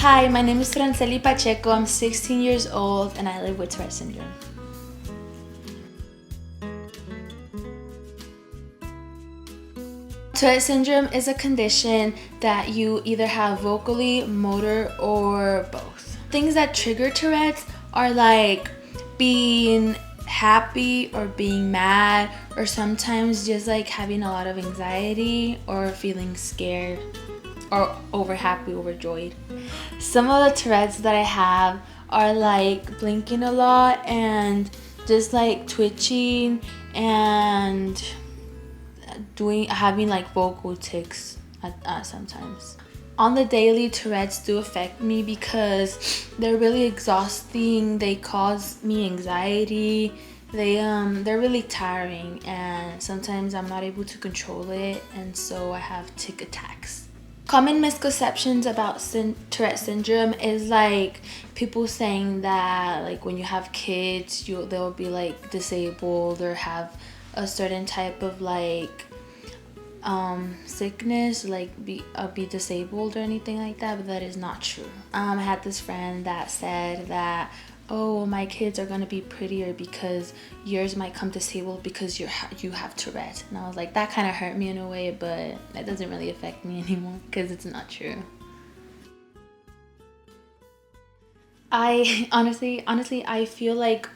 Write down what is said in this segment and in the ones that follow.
Hi, my name is Franceli Pacheco. I'm 16 years old and I live with Tourette syndrome. Tourette syndrome is a condition that you either have vocally, motor, or both. Things that trigger Tourette's are like being happy or being mad, or sometimes just like having a lot of anxiety or feeling scared or over happy, overjoyed. Some of the Tourette's that I have are like blinking a lot and just like twitching and having like vocal tics sometimes. On the daily, Tourette's do affect me because they're really exhausting. They cause me anxiety. They're really tiring, and sometimes I'm not able to control it, and so I have tic attacks. Common misconceptions about Tourette syndrome is like people saying that like when you have kids, they'll be like disabled or have a certain type of like sickness, like be disabled or anything like that, but that is not true. I had this friend that said that, oh, my kids are gonna be prettier because yours might come disabled because you have Tourette. And I was like, that kind of hurt me in a way, but that doesn't really affect me anymore because it's not true. I honestly, I feel like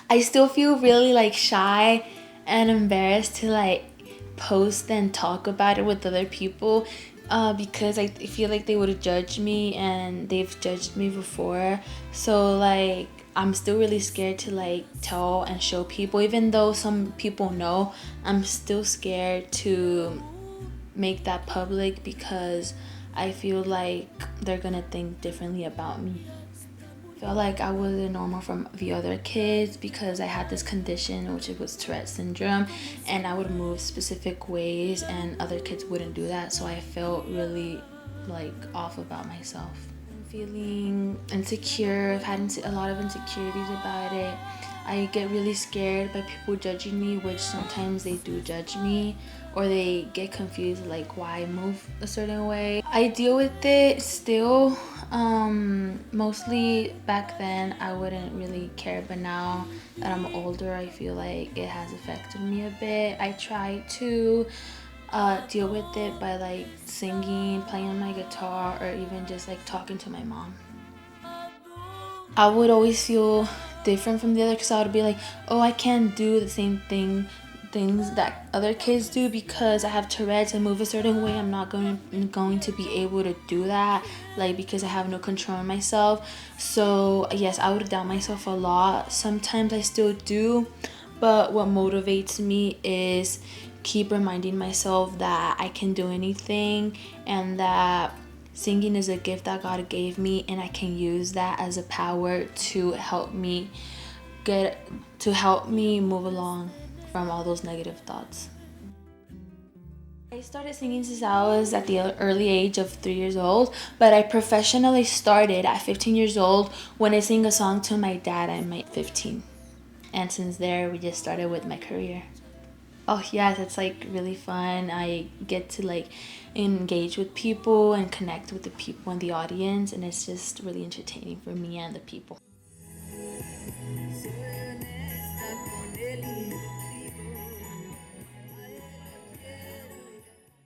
I still feel really like shy and embarrassed to like post and talk about it with other people because I feel like they would judge me, and they've judged me before. So like I'm still really scared to like tell and show people, even though some people know. I'm still scared to make that public because I feel like they're gonna think differently about me. I felt like I wasn't normal from the other kids because I had this condition, which was Tourette syndrome, and I would move specific ways and other kids wouldn't do that, so I felt really like off about myself. I'm feeling insecure. I've had a lot of insecurities about it. I get really scared by people judging me, which sometimes they do judge me, or they get confused like why I move a certain way. I deal with it still. Mostly back then I wouldn't really care, but now that I'm older, I feel like it has affected me a bit. I try to deal with it by like singing, playing on my guitar, or even just like talking to my mom. I would always feel different from the other because I would be like, oh, I can't do the same things that other kids do because I have Tourette's and move a certain way. I'm not going to be able to do that, like because I have no control on myself. So yes, I would doubt myself a lot. Sometimes I still do, but what motivates me is keep reminding myself that I can do anything and that singing is a gift that God gave me, and I can use that as a power to help me move along from all those negative thoughts. I started singing since I was at the early age of 3 years old, but I professionally started at 15 years old when I sang a song to my dad at my 15. And since there, we just started with my career. Oh yes, it's like really fun. I get to like engage with people and connect with the people in the audience, and it's just really entertaining for me and the people.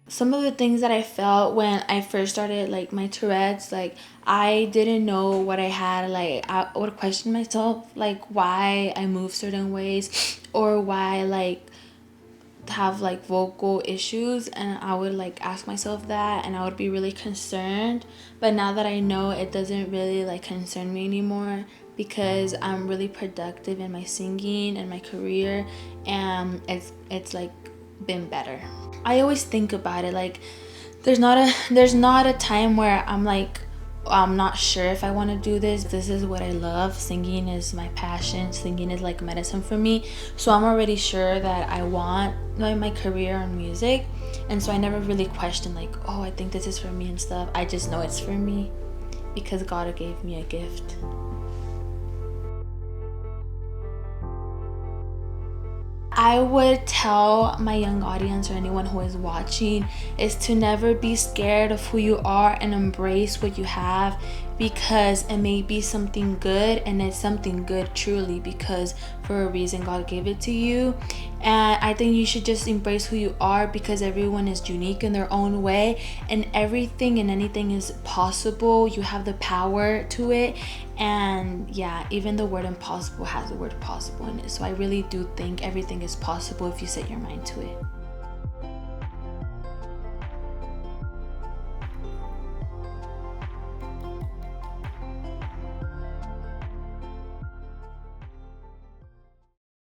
Some of the things that I felt when I first started like my Tourette's, like I didn't know what I had. Like I would question myself like why I move certain ways, or why I like have like vocal issues, and I would like ask myself that, and I would be really concerned. But now that I know, it doesn't really like concern me anymore because I'm really productive in my singing and my career, and it's like been better. I always think about it like there's not a time where I'm like, I'm not sure if I want to do this. This is what I love. Singing is my passion. Singing is like medicine for me. So I'm already sure that I want my career in music. And so I never really question like, oh, I think this is for me and stuff. I just know it's for me because God gave me a gift. I would tell my young audience or anyone who is watching is to never be scared of who you are and embrace what you have, because it may be something good, and it's something good truly because for a reason God gave it to you. And I think you should just embrace who you are, because everyone is unique in their own way, and everything and anything is possible. You have the power to it. And yeah, even the word impossible has the word possible in it. So I really do think everything is possible if you set your mind to it.